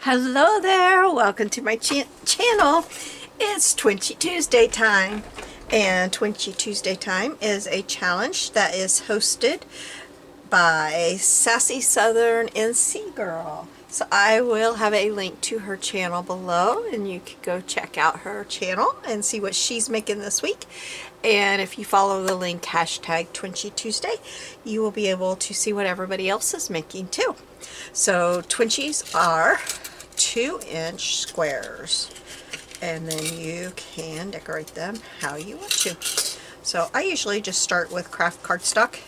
Hello there, welcome to my channel. It's Twinchie Tuesday time, and Twinchie Tuesday time is a challenge that is hosted by Sassy Southern NC Girl. So I will have a link to her channel below, and you can go check out her channel and see what she's making this week. And if you follow the link hashtag Twinchie Tuesday, you will be able to see what everybody else is making too. So Twinchies are 2-inch squares, and then you can decorate them how you want to. So I usually just start with craft cardstock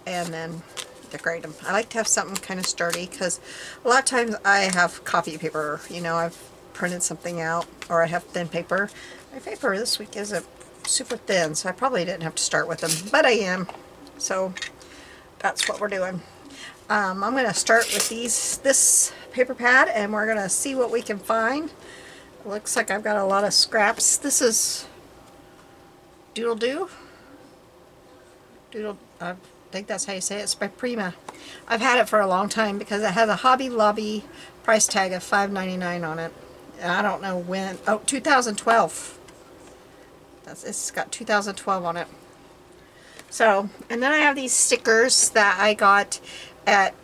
and then decorate them. I like to have something kind of sturdy because a lot of times I have copy paper, you know, I've printed something out, or I have thin paper. My paper this week isn't super thin, so I probably didn't have to start with them, but I am. So that's what we're doing. I'm going to start with this paper pad, and we're going to see what we can find. It looks like I've got a lot of scraps. This is Doodle, I think that's how you say it. It's by Prima. I've had it for a long time because it has a Hobby Lobby price tag of $5.99 on it. And I don't know when. Oh, 2012. It's got 2012 on it. So, and then I have these stickers that I got at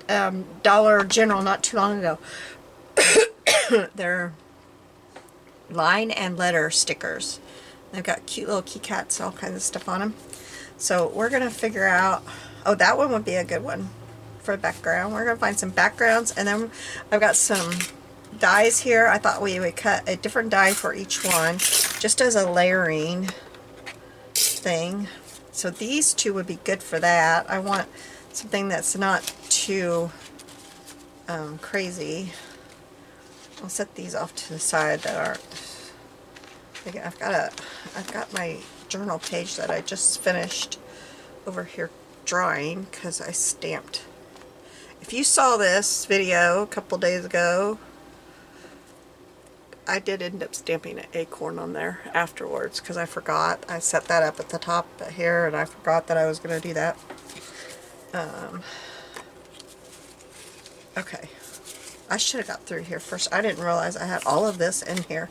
Dollar General not too long ago. They're line and letter stickers. They've got cute little keycats, all kinds of stuff on them. So we're going to figure out, oh, that one would be a good one for a background. We're going to find some backgrounds, and then I've got some dies here. I thought we would cut a different die for each one, just as a layering thing. So these two would be good for that. I want something that's not too crazy. I'll set these off to the side that aren't. I've got my journal page that I just finished over here drawing because I stamped. If you saw this video a couple days ago, I did end up stamping an acorn on there afterwards because I forgot. I set that up at the top here, and I forgot that I was going to do that. Okay. I should have got through here first. I didn't realize I had all of this in here.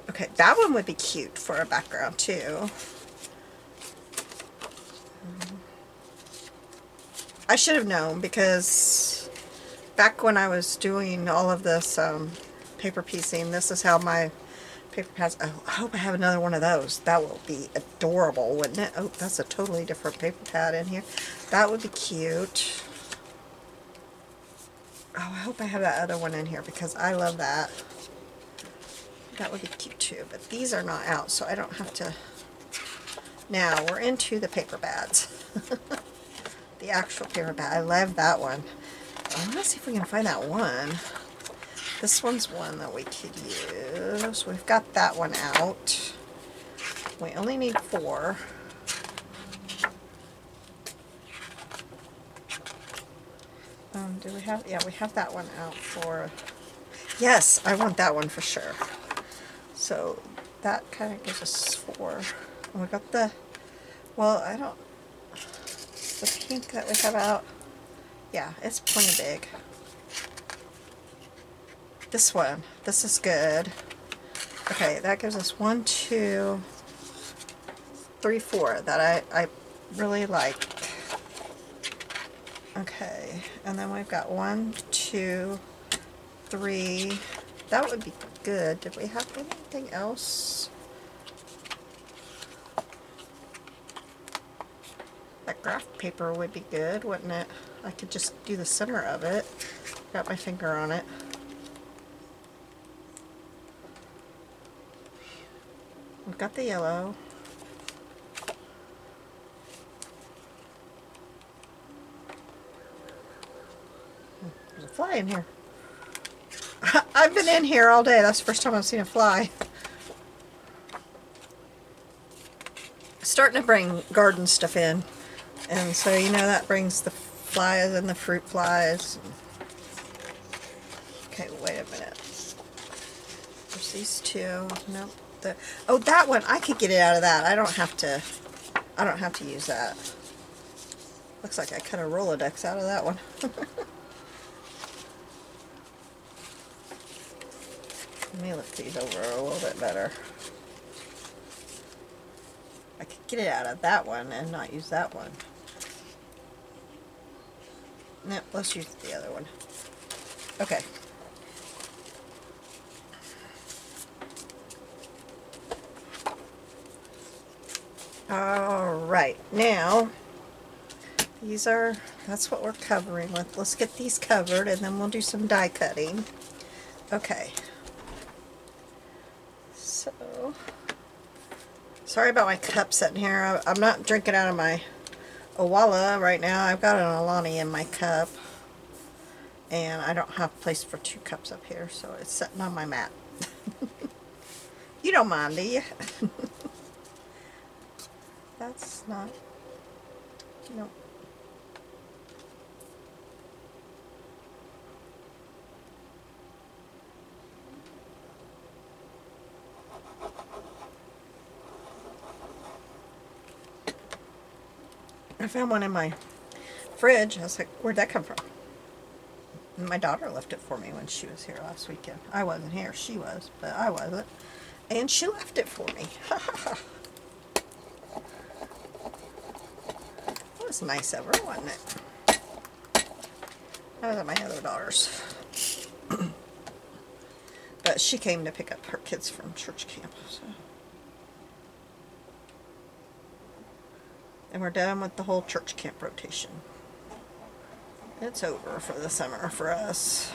Okay, that one would be cute for a background too. I should have known because back when I was doing all of this paper piecing, this is how my paper pads. Oh, I hope I have another one of those. That will be adorable, wouldn't it? Oh, that's a totally different paper pad in here. That would be cute. Oh, I hope I have that other one in here because I love that. That would be cute too, but these are not out, so I don't have to. Now we're into the paper pads. The actual paper pad. I love that one. I want to see if we can find that one. This one's one that we could use. We've got that one out. We only need 4. Do we have? Yeah, we have that one out for. Yes, I want that one for sure. So that kind of gives us 4. And we got the. Well, I don't. The pink that we have out. Yeah, it's plenty big. This one. This is good. Okay, that gives us 1, 2, 3, 4 that I really like. Okay, and then we've got 1, 2, 3. That would be good. Did we have anything else? That graph paper would be good, wouldn't it? I could just do the center of it. Got my finger on it. We've got the yellow. There's a fly in here. I've been in here all day. That's the first time I've seen a fly. Starting to bring garden stuff in. And so, you know, that brings the flies and the fruit flies. Okay, wait a minute. There's these two. Nope. Oh, that one. I could get it out of that. I don't have to use that. Looks like I cut a Rolodex out of that one. Let me look these over a little bit better. I could get it out of that one and not use that one. No, let's use the other one. Okay. Alright, now that's what we're covering with. Let's get these covered and then we'll do some die cutting. Okay. So, sorry about my cup sitting here. I'm not drinking out of my Owala right now. I've got an Alani in my cup. And I don't have place for 2 cups up here, so it's sitting on my mat. You don't mind, do you? That's not... No. I found one in my fridge. I was like, where'd that come from? And my daughter left it for me when she was here last weekend. I wasn't here. She was, but I wasn't. And she left it for me. That was nice of her, wasn't it? That was at my other daughter's. But she came to pick up her kids from church camp. So. And we're done with the whole church camp rotation. It's over for the summer for us.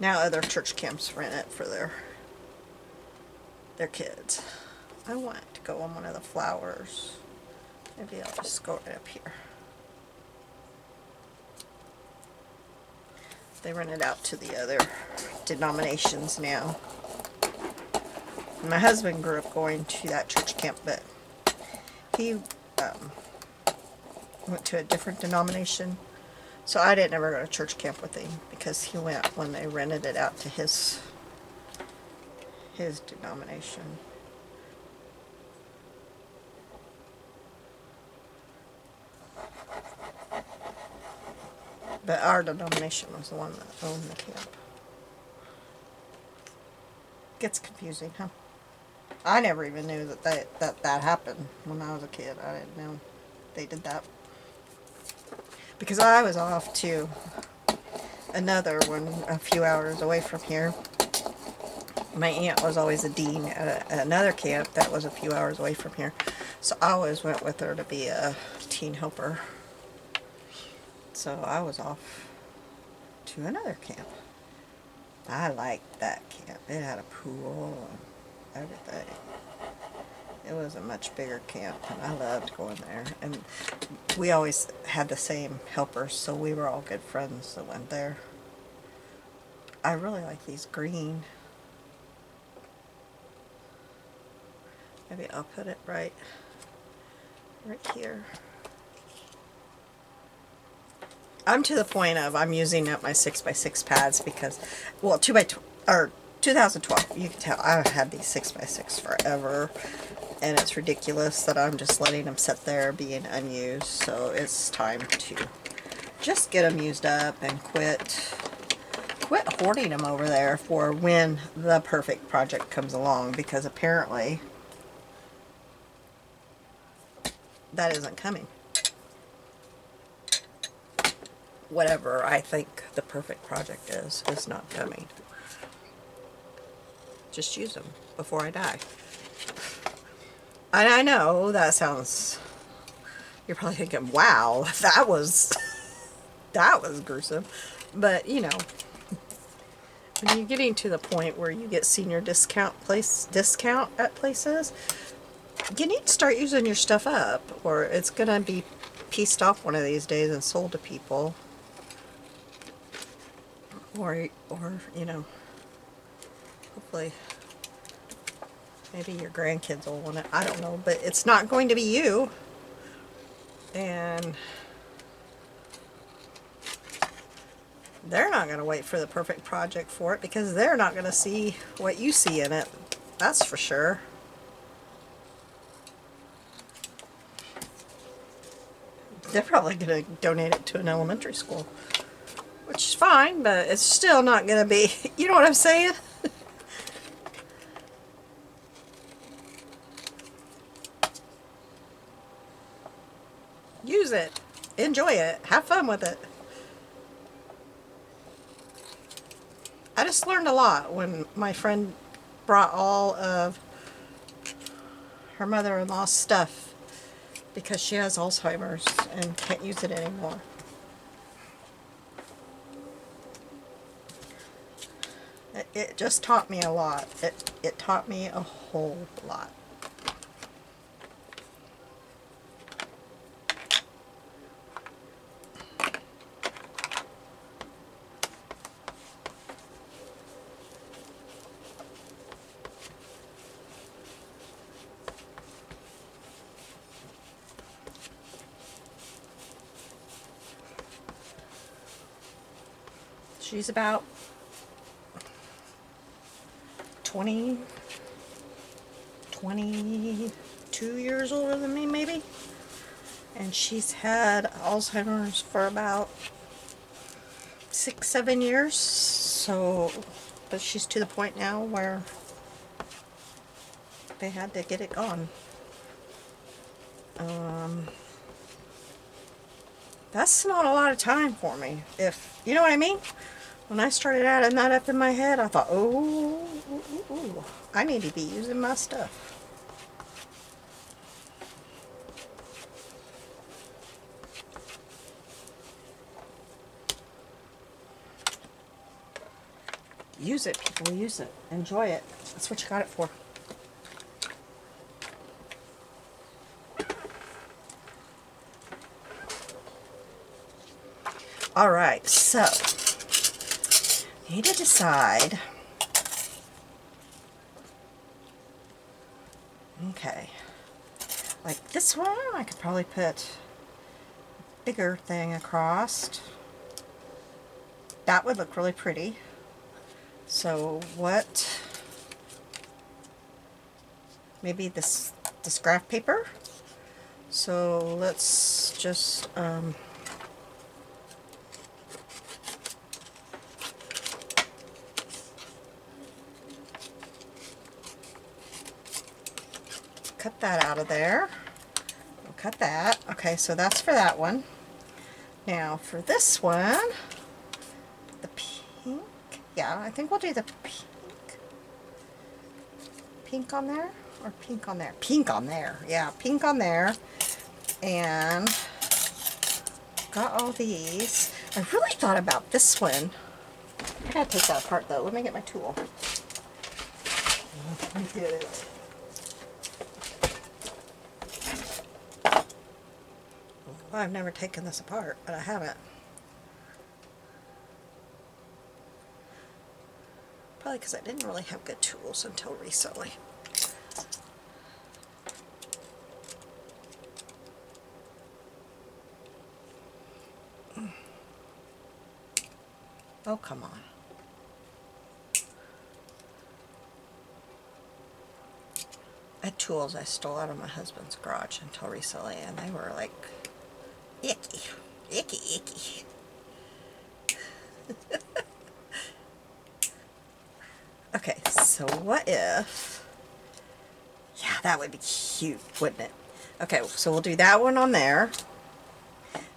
Now other church camps rent it for their kids. I want to go on one of the flowers. Maybe I'll just go right up here. They rent it out to the other denominations now. My husband grew up going to that church camp, but he went to a different denomination. So I didn't ever go to church camp with him because he went when they rented it out to his denomination. But our denomination was the one that owned the camp. Gets confusing, huh? I never even knew that happened when I was a kid. I didn't know they did that. Because I was off to another one a few hours away from here. My aunt was always a dean at another camp that was a few hours away from here. So I always went with her to be a teen helper. So I was off to another camp. I liked that camp. It had a pool and everything. It was a much bigger camp, and I loved going there. And we always had the same helpers, so we were all good friends that went there. I really like these green. Maybe I'll put it right here. I'm to the point of I'm using up my 6x6 pads because, well, 2012. You can tell I've had these 6x6 forever, and it's ridiculous that I'm just letting them sit there being unused. So it's time to just get them used up and quit hoarding them over there for when the perfect project comes along, because apparently that isn't coming. Whatever I think the perfect project is not coming. Just use them before I die. And I know that sounds, you're probably thinking, wow, that was gruesome. But, you know, when you're getting to the point where you get senior discount at places, you need to start using your stuff up, or it's going to be pieced off one of these days and sold to people. Or, you know, hopefully, maybe your grandkids will want it. I don't know, but it's not going to be you. And they're not going to wait for the perfect project for it, because they're not going to see what you see in it. That's for sure. They're probably going to donate it to an elementary school, which fine, but it's still not going to be, you know what I'm saying? Use it. Enjoy it. Have fun with it. I just learned a lot when my friend brought all of her mother-in-law's stuff because she has Alzheimer's and can't use it anymore. It just taught me a lot. It taught me a whole lot. She's about 22 years older than me, maybe. And she's had Alzheimer's for about 6-7 years. So, but she's to the point now where they had to get it gone. That's not a lot of time for me, if you know what I mean. When I started adding that up in my head, I thought, oh, I need to be using my stuff. Use it, people, use it. Enjoy it. That's what you got it for. Alright, so need to decide. Okay. Like this one, I could probably put a bigger thing across. That would look really pretty. So what? Maybe this graph paper. So let's just cut that out of there. We'll cut that. Okay, so that's for that one. Now for this one, the pink. Yeah, I think we'll do the pink. Pink on there? Or pink on there? Pink on there. Yeah, pink on there. And got all these. I really thought about this one. I gotta take that apart though. Let me get my tool. I did it. Well, I've never taken this apart, but I haven't. Probably because I didn't really have good tools until recently. Oh, come on. I had tools I stole out of my husband's garage until recently, and they were like icky, icky, icky. Okay, so what if, yeah, that would be cute, wouldn't it? Okay, so we'll do that one on there.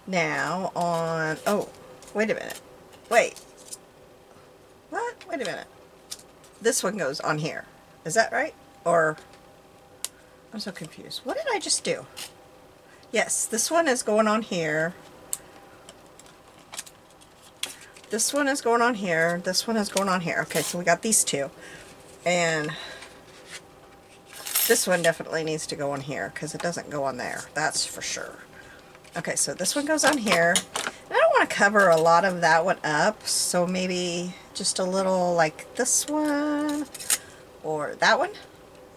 Now on, oh, wait a minute. Wait. What? Wait a minute. This one goes on here. Is that right? Or, I'm so confused. What did I just do? Yes, this one is going on here. This one is going on here. This one is going on here. Okay, so we got these two. And this one definitely needs to go on here because it doesn't go on there. That's for sure. Okay, so this one goes on here. And I don't want to cover a lot of that one up, so maybe just a little like this one or that one.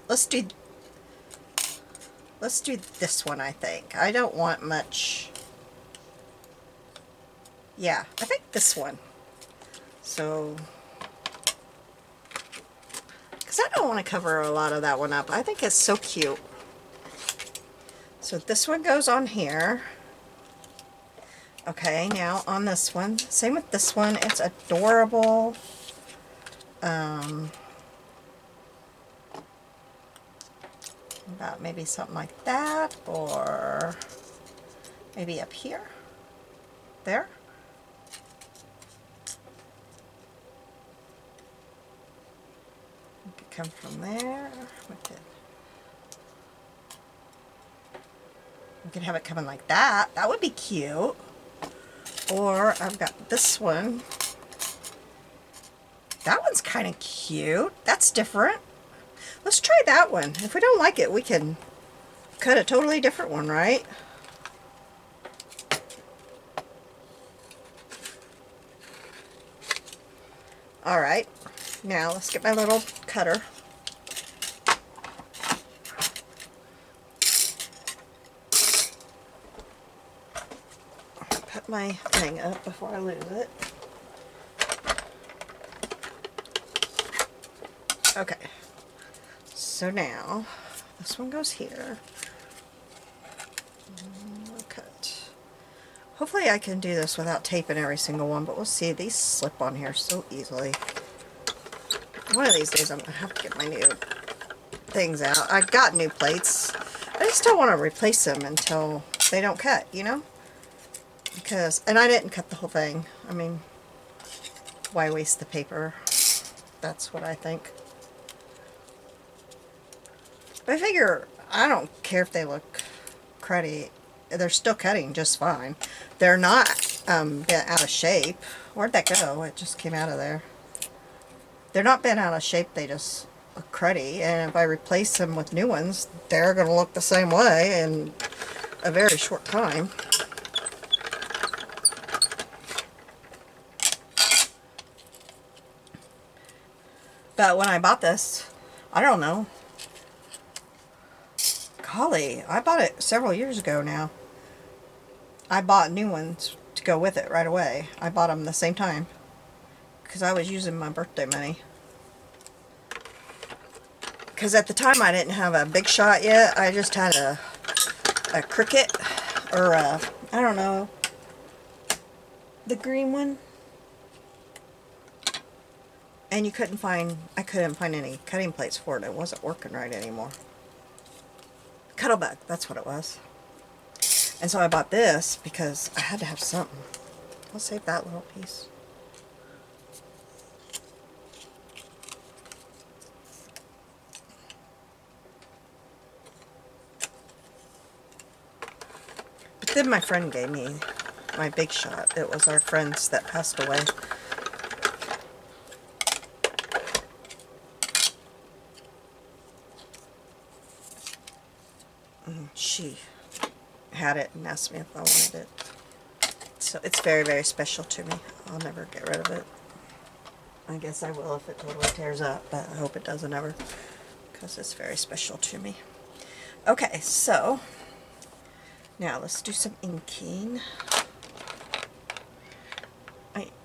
Let's do this one, I think. I don't want much. Yeah, I think this one. So, because I don't want to cover a lot of that one up. I think it's so cute. So this one goes on here. Okay, now on this one, same with this one, it's adorable. About maybe something like that, or maybe up here, there. It could come from there. We could have it coming like that. That would be cute. Or I've got this one. That one's kind of cute. That's different. Let's try that one. If we don't like it, we can cut a totally different one, right? Alright, now let's get my little cutter. Put my thing up before I lose it. Okay, so now this one goes here. Cut. Hopefully I can do this without taping every single one, but we'll see. These slip on here so easily. One of these days I'm going to have to get my new things out. I got new plates. I just don't want to replace them until they don't cut, you know? Because, and I didn't cut the whole thing. I mean, why waste the paper? That's what I think. But I figure, I don't care if they look cruddy. They're still cutting just fine. They're not bent out of shape. Where'd that go? It just came out of there. They're not bent out of shape. They just look cruddy. And if I replace them with new ones, they're going to look the same way in a very short time. But when I bought this, I don't know. Golly, I bought it several years ago now. I bought new ones to go with it right away. I bought them the same time because I was using my birthday money. Because at the time I didn't have a Big Shot yet. I just had a Cricut, or a, I don't know, the green one. And you couldn't find, I couldn't find any cutting plates for it. It wasn't working right anymore. Cuttlebug, that's what it was. And so I bought this because I had to have something. I'll save that little piece. But then my friend gave me my Big Shot. It was our friend's that passed away. She had it and asked me if I wanted it. So it's very, very special to me. I'll never get rid of it. I guess I will if it totally tears up, but I hope it doesn't ever, because it's very special to me. Okay, so now let's do some inking.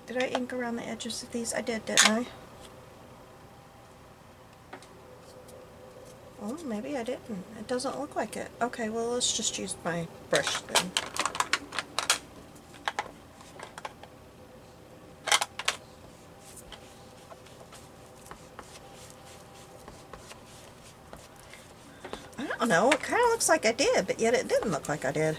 Did I ink around the edges of these? I did, didn't I? Oh, maybe I didn't. It doesn't look like it. Okay, well, let's just use my brush then. I don't know. It kind of looks like I did, but yet it didn't look like I did.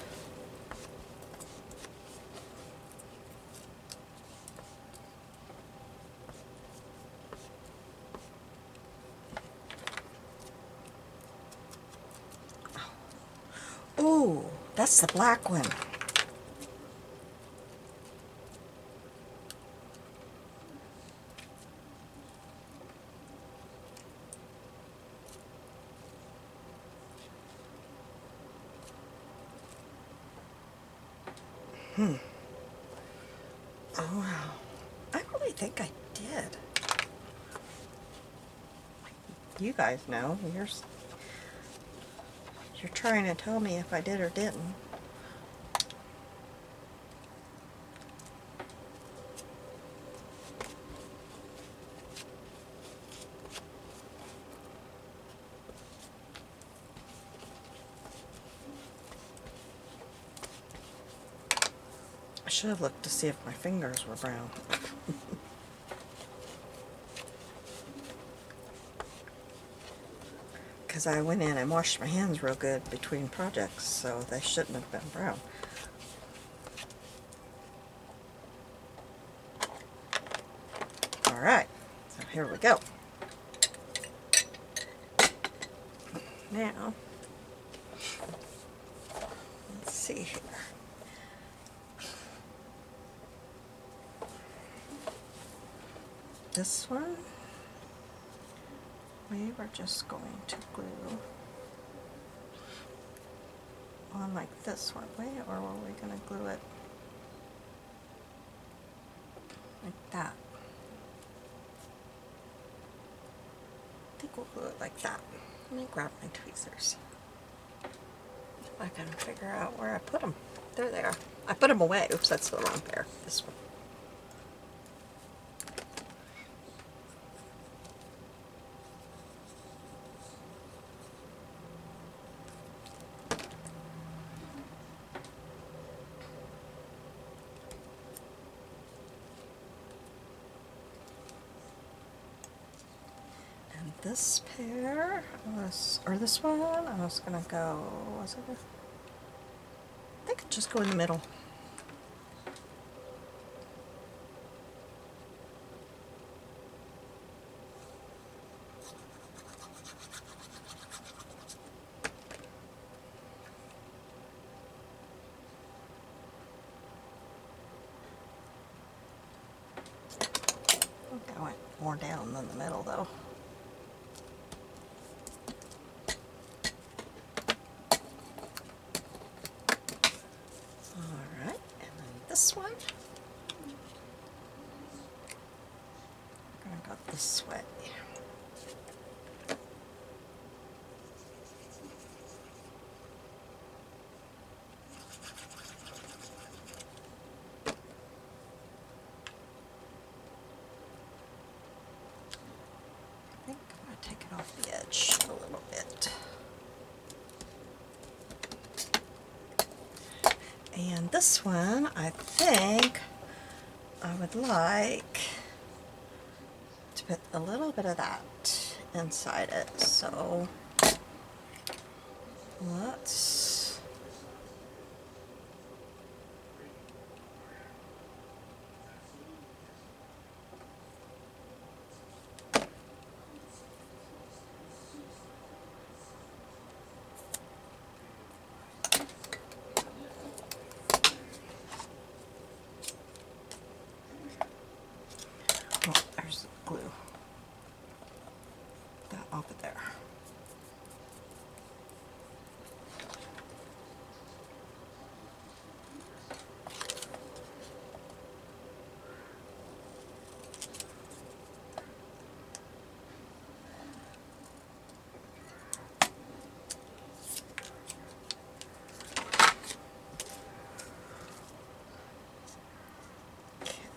Ooh, that's the black one. Oh, wow. I really think I did. You guys know. You're trying to tell me if I did or didn't. should have looked to see if my fingers were brown. Because I went in and washed my hands real good between projects, so they shouldn't have been brown. Alright, so here we go. Now, let's see here. This one, we were just going to glue on like this, weren't we? Or were we going to glue it like that? I think we'll glue it like that. Let me grab my tweezers. If I can figure out where I put them. There they are. I put them away. Oops, that's the wrong pair. This one. This pair, or this one, I was gonna go, was it? I think I'd just go in the middle. I think I went more down than the middle though. This one, I'm going to go this way. I think I'm going to take it off the edge a little bit. And this one, I think I would like to put a little bit of that inside it. So let's glue that off of there.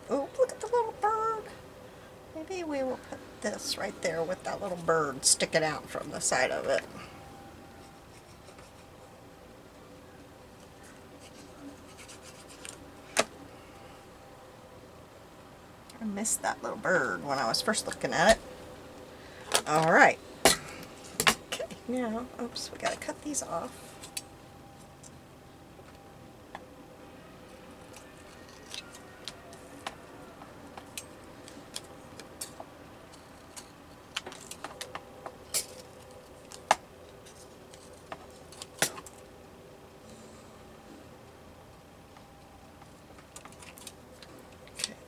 Oh, look at the little bird. Maybe we will put this right there with that little bird sticking out from the side of it. I missed that little bird when I was first looking at it. Alright. Okay, now, oops, we gotta cut these off.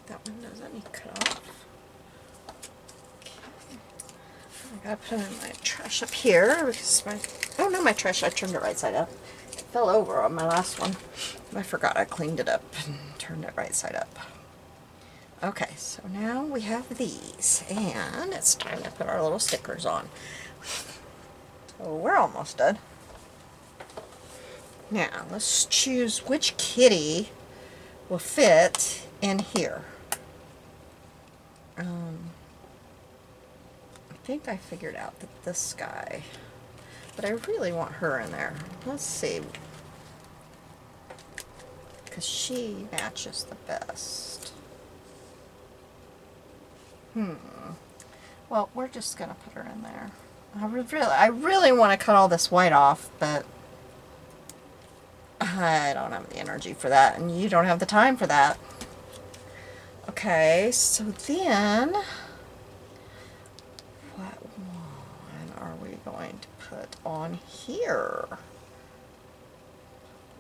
That one doesn't need cut off. Okay. I gotta put in my trash up here because oh no, my trash, I turned it right side up. It fell over on my last one. I forgot I cleaned it up and turned it right side up. Okay, so now we have these and it's time to put our little stickers on. So we're almost done. Now let's choose which kitty will fit in here. I think I figured out that this guy, but I really want her in there. Let's see, because she matches the best. Well, we're just going to put her in there. I really want to cut all this white off, but I don't have the energy for that, and you don't have the time for that. Okay, so then, what one are we going to put on here?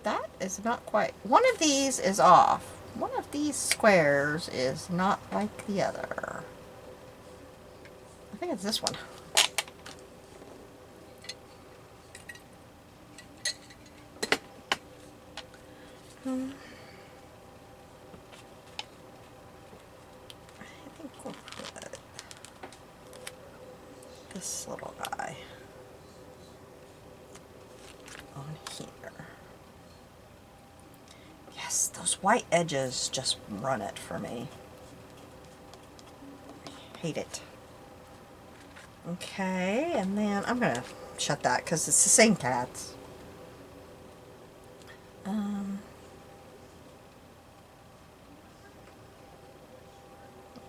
That is not quite, one of these is off. One of these squares is not like the other. I think it's this one. I think we'll put this little guy on here. Yes, those white edges just run it for me. I hate it. Okay, and then I'm gonna shut that because it's the same cats.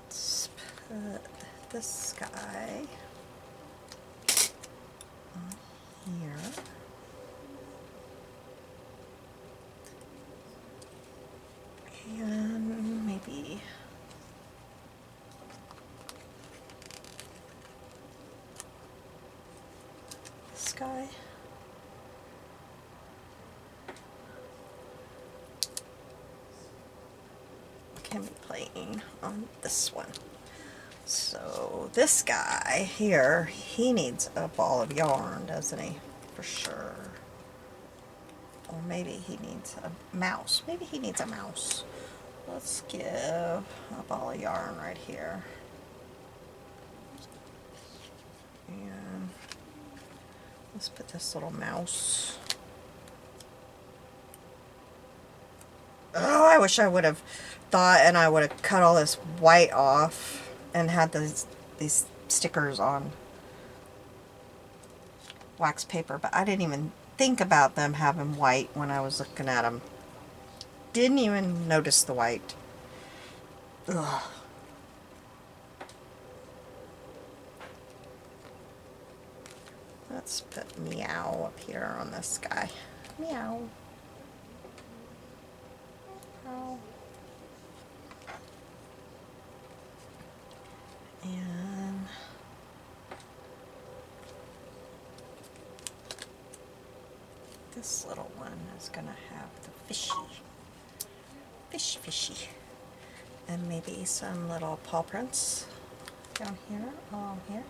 Let's put this guy on here. And maybe this guy. Can be playing on this one. So this guy here, he needs a ball of yarn, doesn't he? For sure. Or maybe he needs a mouse. Maybe he needs a mouse. Let's give a ball of yarn right here. And let's put this little mouse. Oh, I wish I would have thought, and I would have cut all this white off and had these stickers on wax paper, but I didn't even think about them having white when I was looking at them. Didn't even notice the white. Ugh. Let's put meow up here on this guy. Meow. Meow. And this little one is gonna have the fishy. And maybe some little paw prints down here, along here.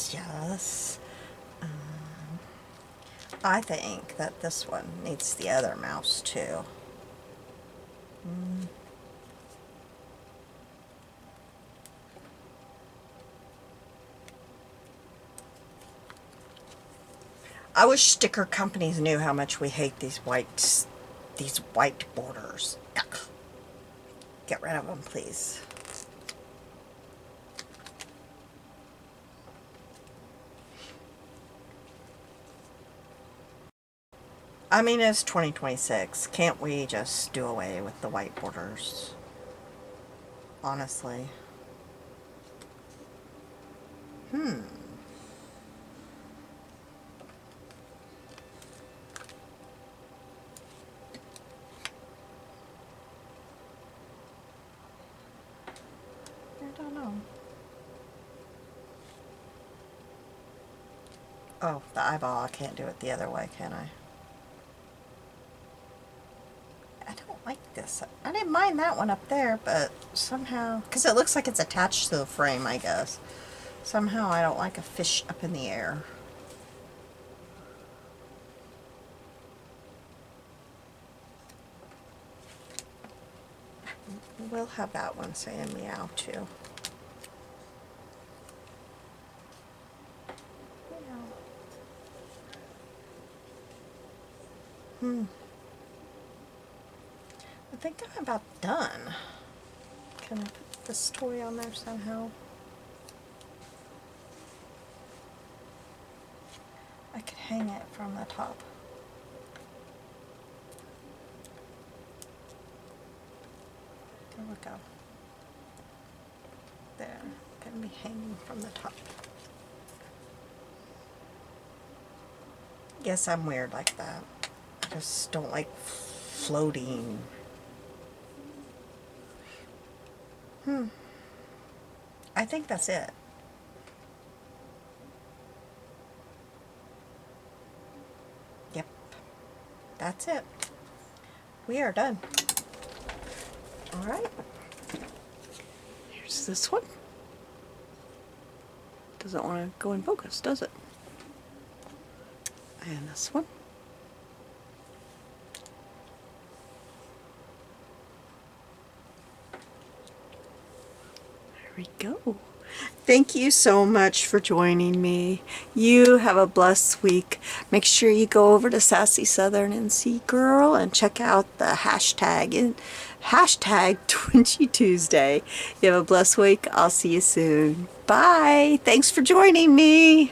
Yes. I think that this one needs the other mouse too. I wish sticker companies knew how much we hate these white borders. Yuck. Get rid of them, please. I mean, it's 2026. Can't we just do away with the white borders? Honestly. I don't know. Oh, the eyeball. I can't do it the other way, can I? I don't like this. I didn't mind that one up there, but somehow, because it looks like it's attached to the frame, I guess. Somehow I don't like a fish up in the air. We'll have that one saying meow too. Meow. I think I'm about done. Can I put this toy on there somehow? I could hang it from the top. There we go. There, can be hanging from the top. Yes, I'm weird like that. I just don't like floating. I think that's it. Yep, that's it. We are done. All right. Here's this one. Doesn't want to go in focus, does it? And this one. There we go. Thank you so much for joining me. You have a blessed week. Make sure you go over to Sassy Southern NC Girl and check out the hashtag Twinchie Tuesday. You have a blessed week. I'll see you soon. Bye. Thanks for joining me.